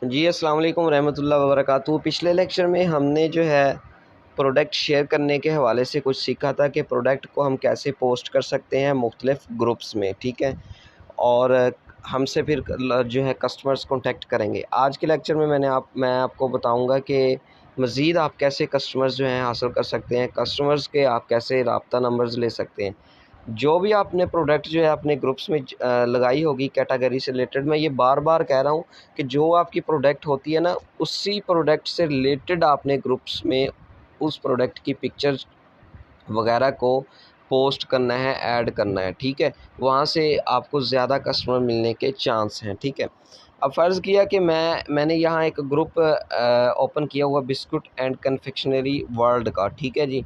जी, अस्सलाम वालेकुम रहमतुल्लाहि व बरकातहू। पिछले लेक्चर में हमने जो है प्रोडक्ट शेयर करने के हवाले से कुछ सीखा था कि प्रोडक्ट को हम कैसे पोस्ट कर सकते हैं मुख्तलिफ़ ग्रुप्स में, ठीक है। और हमसे फिर जो है कस्टमर्स कॉन्टेक्ट करेंगे। आज के लेक्चर में मैं आपको बताऊंगा कि मज़ीद आप कैसे कस्टमर्स जो हैं हासिल कर सकते हैं, कस्टमर्स के आप कैसे रब्ता नंबर्स ले सकते हैं। जो भी आपने प्रोडक्ट जो है अपने ग्रुप्स में लगाई होगी कैटेगरी से रिलेटेड, मैं ये बार बार कह रहा हूँ कि जो आपकी प्रोडक्ट होती है ना, उसी प्रोडक्ट से रिलेटेड आपने ग्रुप्स में उस प्रोडक्ट की पिक्चर्स वगैरह को पोस्ट करना है, ऐड करना है, ठीक है। वहाँ से आपको ज़्यादा कस्टमर मिलने के चांस हैं, ठीक है। अब फ़र्ज़ किया कि मैंने यहाँ एक ग्रुप ओपन किया हुआ बिस्कुट एंड कन्फेक्शनरी वर्ल्ड का, ठीक है जी।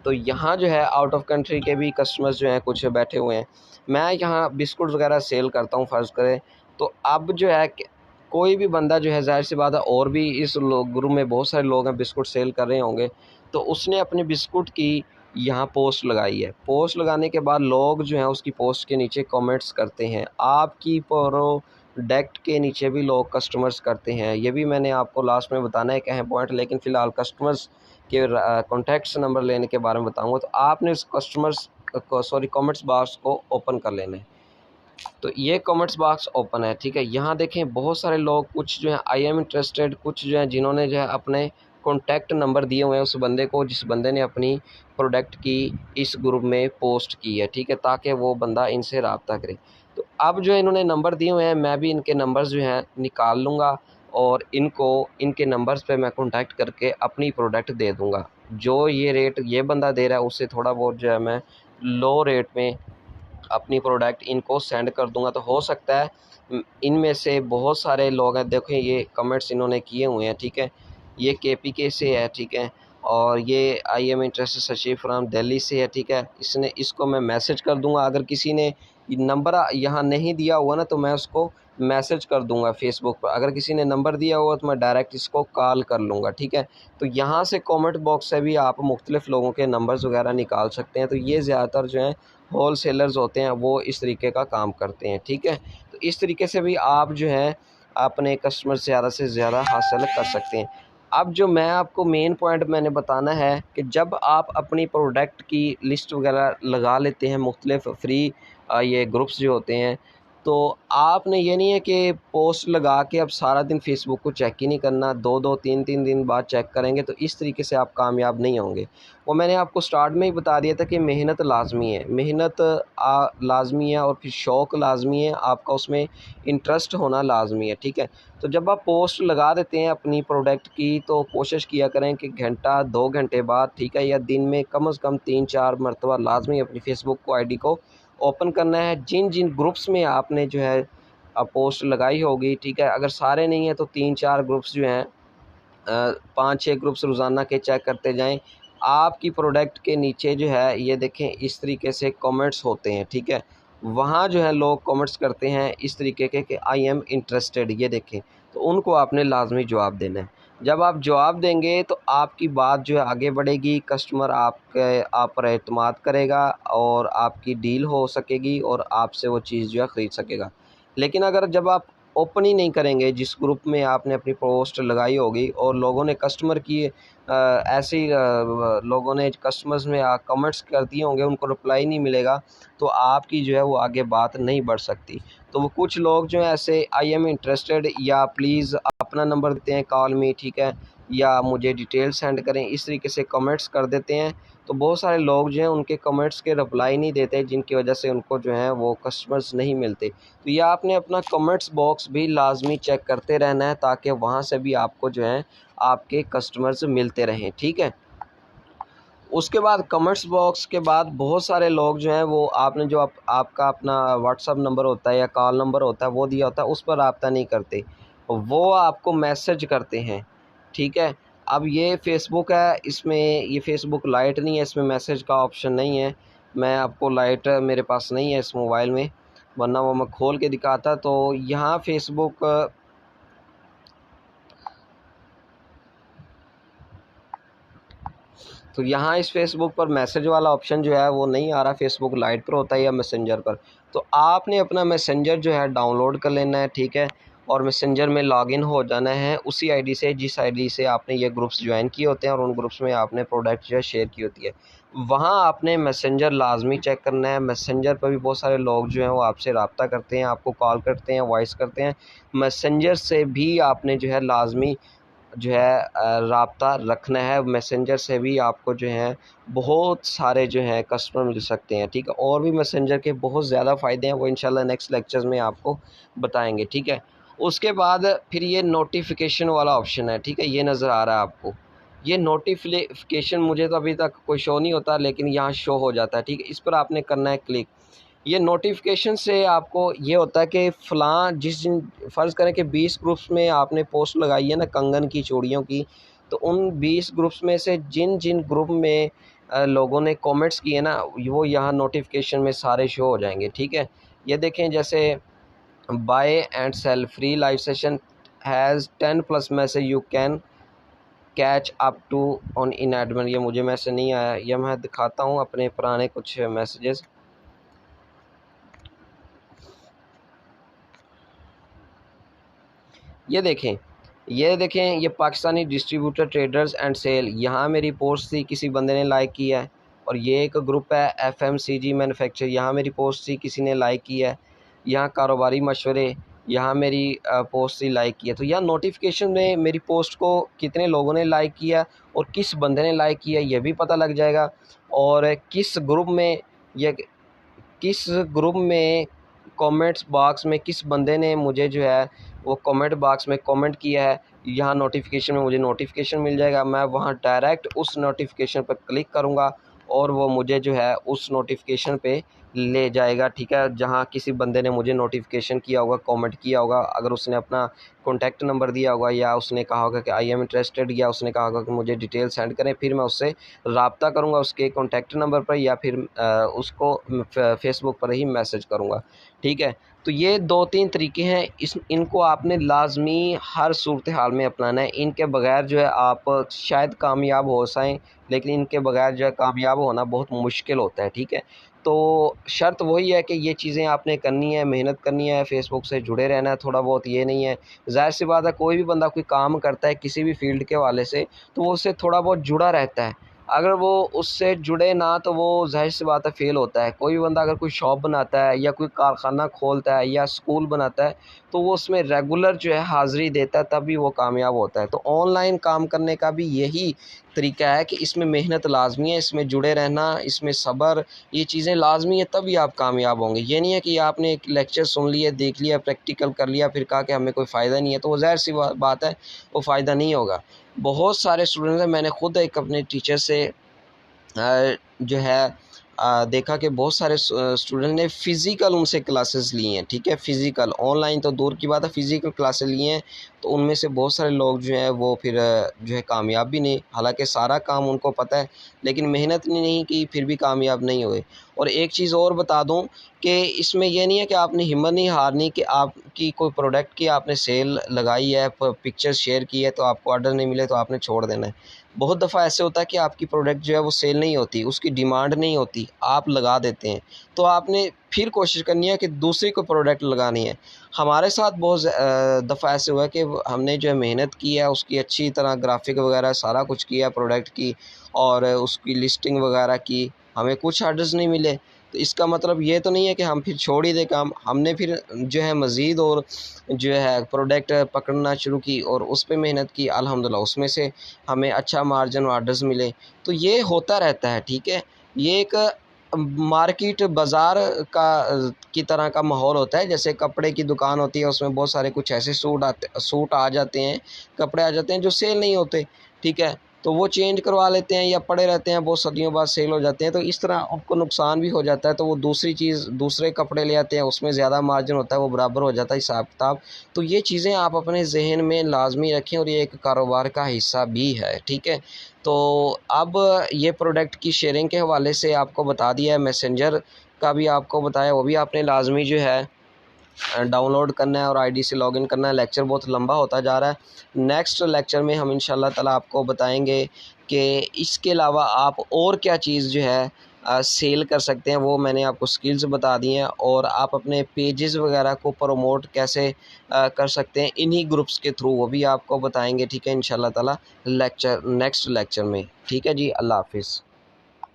तो यहाँ जो है आउट ऑफ कंट्री के भी कस्टमर्स जो हैं कुछ बैठे हुए हैं। मैं यहाँ बिस्कुट वगैरह सेल करता हूँ फ़र्ज़ करें। तो अब जो है कि कोई भी बंदा जो है, ज़ाहिर सी बात है, और भी इस ग्रुप में बहुत सारे लोग हैं बिस्कुट सेल कर रहे होंगे, तो उसने अपने बिस्कुट की यहाँ पोस्ट लगाई है। पोस्ट लगाने के बाद लोग जो हैं उसकी पोस्ट के नीचे कमेंट्स करते हैं। आपकी प्रोडक्ट के नीचे भी लोग कस्टमर्स करते हैं। ये भी मैंने आपको लास्ट में बताना है एक अहम पॉइंट, लेकिन फ़िलहाल कस्टमर्स के कॉन्टैक्ट्स नंबर लेने के बारे में बताऊँगा। तो आपने उस कस्टमर्स को कमेंट्स बॉक्स को ओपन कर लेना है। तो ये कमेंट्स बॉक्स ओपन है, ठीक है। यहाँ देखें बहुत सारे लोग, कुछ जो है आई एम इंटरेस्टेड, कुछ जो है जिन्होंने जो है अपने कॉन्टैक्ट नंबर दिए हुए हैं उस बंदे को जिस बंदे ने अपनी प्रोडक्ट की इस ग्रुप में पोस्ट की है, ठीक है, ताकि वो बंदा इनसे रब्ता करे। तो अब जो इन्होंने नंबर दिए हुए हैं, मैं भी इनके नंबर्स जो हैं निकाल लूँगा और इनको इनके नंबर्स पे मैं कॉन्टैक्ट करके अपनी प्रोडक्ट दे दूँगा। जो ये रेट ये बंदा दे रहा है उससे थोड़ा बहुत जो है मैं लो रेट में अपनी प्रोडक्ट इनको सेंड कर दूंगा। तो हो सकता है इनमें से बहुत सारे लोग हैं, देखें ये कमेंट्स इन्होंने किए हुए हैं, ठीक है। ये केपीके से है, ठीक है, और ये आई एम इंटरेस्टेड सचिव फ्राम दिल्ली से है, ठीक है। इसको मैं मैसेज कर दूंगा। अगर किसी ने नंबर यहाँ नहीं दिया हुआ ना, तो मैं उसको मैसेज कर दूंगा फेसबुक पर। अगर किसी ने नंबर दिया हुआ तो मैं डायरेक्ट इसको कॉल कर लूँगा, ठीक है। तो यहाँ से कमेंट बॉक्स से भी आप मुख्तलिफ़ लोगों के नंबर्स वगैरह निकाल सकते हैं। तो ये ज़्यादातर जो हैं होल सेलर्स होते हैं, वो इस तरीके का काम करते हैं, ठीक है। तो इस तरीके से भी आप जो है अपने कस्टमर ज़्यादा से ज़्यादा हासिल कर सकते हैं। अब जो मैं आपको मेन पॉइंट मैंने बताना है कि जब आप अपनी प्रोडक्ट की लिस्ट वगैरह लगा लेते हैं मुख्तलिफ़ फ्री ये ग्रुप्स जो होते हैं, तो आपने ये नहीं है कि पोस्ट लगा के अब सारा दिन फेसबुक को चेक ही नहीं करना, 2-2 3-3 दिन बाद चेक करेंगे, तो इस तरीके से आप कामयाब नहीं होंगे। वो मैंने आपको स्टार्ट में ही बता दिया था कि मेहनत लाज़मी है, मेहनत लाज़मी है, और फिर शौक़ लाज़मी है, आपका उसमें इंटरेस्ट होना लाज़मी है, ठीक है। तो जब आप पोस्ट लगा देते हैं अपनी प्रोडक्ट की, तो कोशिश किया करें कि घंटा 2 घंटे बाद, ठीक है, या दिन में कम से कम 3-4 मरतबा लाज़मी अपनी फेसबुक को आईडी को ओपन करना है। जिन जिन ग्रुप्स में आपने जो है पोस्ट लगाई होगी, ठीक है, अगर सारे नहीं हैं तो 3-4 ग्रुप्स जो हैं 5-6 ग्रुप्स रोज़ाना के चेक करते जाएं। आपकी प्रोडक्ट के नीचे जो है ये देखें इस तरीके से कमेंट्स होते हैं, ठीक है। वहाँ जो है लोग कमेंट्स करते हैं इस तरीके के कि आई एम इंटरेस्टेड, ये देखें। तो उनको आपने लाजमी जवाब देना है। जब आप जवाब देंगे तो आपकी बात जो है आगे बढ़ेगी, कस्टमर आप पर एतमाद करेगा और आपकी डील हो सकेगी और आपसे वो चीज़ जो है ख़रीद सकेगा। लेकिन अगर जब आप ओपन ही नहीं करेंगे जिस ग्रुप में आपने अपनी पोस्ट लगाई होगी, और लोगों ने कस्टमर की ऐसे ही लोगों ने कस्टमर्स में कमेंट्स कर दिए होंगे, उनको रिप्लाई नहीं मिलेगा, तो आपकी जो है वो आगे बात नहीं बढ़ सकती। तो वो कुछ लोग जो है ऐसे आई एम इंटरेस्टेड या प्लीज़ अपना नंबर देते हैं कॉल मी, ठीक है, या मुझे डिटेल सेंड करें, इस तरीके से कमेंट्स कर देते हैं। तो बहुत सारे लोग जो हैं उनके कमेंट्स के रिप्लाई नहीं देते, जिनकी वजह से उनको जो है वो कस्टमर्स नहीं मिलते। तो ये आपने अपना कमेंट्स बॉक्स भी लाजमी चेक करते रहना है, ताकि वहाँ से भी आपको जो है आपके कस्टमर्स मिलते रहें, ठीक है। उसके बाद कमेंट्स बॉक्स के बाद बहुत सारे लोग जो हैं वो आपने जो आपका अपना व्हाट्सअप नंबर होता है या कॉल नंबर होता है वो दिया होता है, उस पर रब्ता नहीं करते, वो आपको मैसेज करते हैं, ठीक है। अब ये फ़ेसबुक है, इसमें ये फ़ेसबुक लाइट नहीं है, इसमें मैसेज का ऑप्शन नहीं है। मैं आपको लाइट मेरे पास नहीं है इस मोबाइल में, वरना वो मैं खोल के दिखाता। तो यहाँ फ़ेसबुक तो यहाँ इस फ़ेसबुक पर मैसेज वाला ऑप्शन जो है वो नहीं आ रहा, फ़ेसबुक लाइट पर होता है या मैसेंजर पर। तो आपने अपना मैसेंजर जो है डाउनलोड कर लेना है, ठीक है। और मैसेंजर में लॉगिन हो जाना है उसी आईडी से जिस आईडी से आपने ये ग्रुप्स ज्वाइन किए होते हैं और उन ग्रुप्स में आपने प्रोडक्ट जो है शेयर की होती है। वहाँ आपने मैसेंजर लाजमी चेक करना है। मैसेंजर पर भी बहुत सारे लोग जो हैं वो आपसे रब्ता करते हैं, आपको कॉल करते हैं, वॉइस करते हैं। मैसेंजर से भी आपने जो है लाजमी जो है राब्ता रखना है। मैसेंजर से भी आपको जो है बहुत सारे जो हैं कस्टमर मिल सकते हैं, ठीक है। और भी मैसेंजर के बहुत ज़्यादा फ़ायदे हैं, वो इंशाल्लाह नेक्स्ट लेक्चर्स में आपको बताएंगे, ठीक है। उसके बाद फिर ये नोटिफिकेशन वाला ऑप्शन है, ठीक है, ये नज़र आ रहा है आपको। ये नोटिफिकेशन मुझे तो अभी तक कोई शो नहीं होता, लेकिन यहाँ शो हो जाता है, ठीक है। इस पर आपने करना है क्लिक। ये नोटिफिकेशन से आपको ये होता है कि फ़लाँ जिस दिन फ़र्ज़ करें कि 20 ग्रुप्स में आपने पोस्ट लगाई है ना कंगन की, चूड़ियों की, तो उन 20 ग्रुप्स में से जिन जिन ग्रुप में लोगों ने कमेंट्स किए ना, वो यहाँ नोटिफिकेशन में सारे शो हो जाएंगे, ठीक है। ये देखें, जैसे buy and sell free live session has 10+ message you can catch up to on in admin. ये मुझे मैसेज नहीं आया, ये मैं दिखाता हूँ अपने पुराने कुछ मैसेजेस। ये देखें, ये Pakistani distributor traders and sell, यहाँ मेरी पोस्ट थी, किसी बंदे ने लाइक किया है। और ये एक ग्रुप है FMCG मैन्युफैक्चर, यहाँ मेरी पोस्ट थी, किसी ने लाइक किया है। यहाँ कारोबारी मशवरे, यहाँ मेरी पोस्ट थी, लाइक किया। तो यहाँ नोटिफिकेशन में मेरी पोस्ट को कितने लोगों ने लाइक किया और किस बंदे ने लाइक किया ये भी पता लग जाएगा। और किस ग्रुप में ये किस ग्रुप में कमेंट्स बॉक्स में किस बंदे ने मुझे जो है वो कमेंट बॉक्स में कमेंट किया है, यहाँ नोटिफिकेशन में मुझे नोटिफिकेशन मिल जाएगा। मैं वहाँ डायरेक्ट उस नोटिफिकेशन पर क्लिक करूँगा और वो मुझे जो है उस नोटिफिकेशन पे ले जाएगा, ठीक है, जहाँ किसी बंदे ने मुझे नोटिफिकेशन किया होगा, कमेंट किया होगा। अगर उसने अपना कॉन्टैक्ट नंबर दिया होगा या उसने कहा होगा कि आई एम इंटरेस्टेड, या उसने कहा होगा कि मुझे डिटेल सेंड करें, फिर मैं उससे रब्ता करूँगा उसके कॉन्टैक्ट नंबर पर, या फिर उसको फेसबुक पर ही मैसेज करूँगा, ठीक है। तो ये 2-3 तरीके हैं, इनको आपने लाजमी हर सूरत हाल में अपनाना है। इनके बगैर जो है आप शायद कामयाब हो जाएं, लेकिन इनके बगैर जो है कामयाब होना बहुत मुश्किल होता है, ठीक है। तो शर्त वही है कि ये चीज़ें आपने करनी है, मेहनत करनी है, फेसबुक से जुड़े रहना है थोड़ा बहुत। ये नहीं है, ज़ाहिर सी बात है, कोई भी बंदा कोई काम करता है किसी भी फील्ड के हवाले से, तो वो उससे थोड़ा बहुत जुड़ा रहता है। अगर वो उससे जुड़े ना, तो वो ज़ाहिर सी बात है फ़ेल होता है। कोई भी बंदा अगर कोई शॉप बनाता है या कोई कारखाना खोलता है या स्कूल बनाता है, तो वो उसमें रेगुलर जो है हाज़िरी देता है, तभी वो कामयाब होता है। तो ऑनलाइन काम करने का भी यही तरीका है कि इसमें मेहनत लाज़मी है, इसमें जुड़े रहना, इसमें सब्र, ये चीज़ें लाज़मी है, तभी आप कामयाब होंगे। ये नहीं है कि आपने एक लेक्चर सुन लिया, देख लिया, प्रैक्टिकल कर लिया, फिर कहा कि हमें कोई फ़ायदा नहीं है, तो वो ज़ाहिर सी बात है, वो फ़ायदा नहीं होगा। बहुत सारे स्टूडेंट्स हैं, मैंने खुद एक अपने टीचर से जो है देखा कि बहुत सारे स्टूडेंट ने फ़िज़िकल उनसे क्लासेस ली हैं, ठीक है। फ़िज़िकल, ऑनलाइन तो दूर की बात है, फ़िज़िकल क्लासेस ली हैं। तो उनमें से बहुत सारे लोग जो हैं वो फिर जो है कामयाब भी नहीं, हालांकि सारा काम उनको पता है, लेकिन मेहनत नहीं की, फिर भी कामयाब नहीं हुए। और एक चीज़ और बता दूं कि इसमें यह नहीं है कि आपने हिम्मत नहीं हारनी कि आपकी कोई प्रोडक्ट की आपने सेल लगाई है, पिक्चर्स शेयर की है, तो आपको ऑर्डर नहीं मिले तो आपने छोड़ देना है। बहुत दफ़ा ऐसे होता है कि आपकी प्रोडक्ट जो है वो सेल नहीं होती, उसकी डिमांड नहीं होती, आप लगा देते हैं, तो आपने फिर कोशिश करनी है कि दूसरी कोई प्रोडक्ट लगानी है। हमारे साथ बहुत दफ़ा ऐसे हुआ है कि हमने जो है मेहनत की है, उसकी अच्छी तरह ग्राफिक वगैरह सारा कुछ किया प्रोडक्ट की, और उसकी लिस्टिंग वगैरह की, हमें कुछ ऑर्डर्स नहीं मिले। तो इसका मतलब ये तो नहीं है कि हम फिर छोड़ ही दें काम, हमने फिर जो है मज़ीद और जो है प्रोडक्ट पकड़ना शुरू की और उस पे मेहनत की, अल्हम्दुलिल्लाह उसमें से हमें अच्छा मार्जिन ऑर्डर्स मिले। तो ये होता रहता है, ठीक है। ये एक मार्केट बाज़ार का की तरह का माहौल होता है। जैसे कपड़े की दुकान होती है, उसमें बहुत सारे कुछ ऐसे सूट आ जाते हैं, कपड़े आ जाते हैं जो सेल नहीं होते, ठीक है। तो वो चेंज करवा लेते हैं या पड़े रहते हैं, बहुत सदियों बाद सेल हो जाते हैं, तो इस तरह उनको नुकसान भी हो जाता है। तो वो दूसरी चीज़, दूसरे कपड़े ले आते हैं, उसमें ज़्यादा मार्जिन होता है, वो बराबर हो जाता है हिसाब किताब। तो ये चीज़ें आप अपने जहन में लाजमी रखें, और ये एक कारोबार का हिस्सा भी है, ठीक है। तो अब ये प्रोडक्ट की शेयरिंग के हवाले से आपको बता दिया है, मैसेंजर का भी आपको बताया, वो भी आपने लाजमी जो है डाउनलोड करना है और आईडी से लॉगिन करना है। लेक्चर बहुत लंबा होता जा रहा है, नेक्स्ट लेक्चर में हम इंशाल्लाह ताला आपको बताएंगे कि इसके अलावा आप और क्या चीज़ जो है सेल कर सकते हैं, वो मैंने आपको स्किल्स बता दी हैं। और आप अपने पेजेस वगैरह को प्रमोट कैसे कर सकते हैं इन्हीं ग्रुप्स के थ्रू, वो भी आपको बताएंगे। ठीक है, इंशाल्लाह ताला नेक्स्ट लेक्चर में। ठीक है जी, अल्लाह हाफिज़।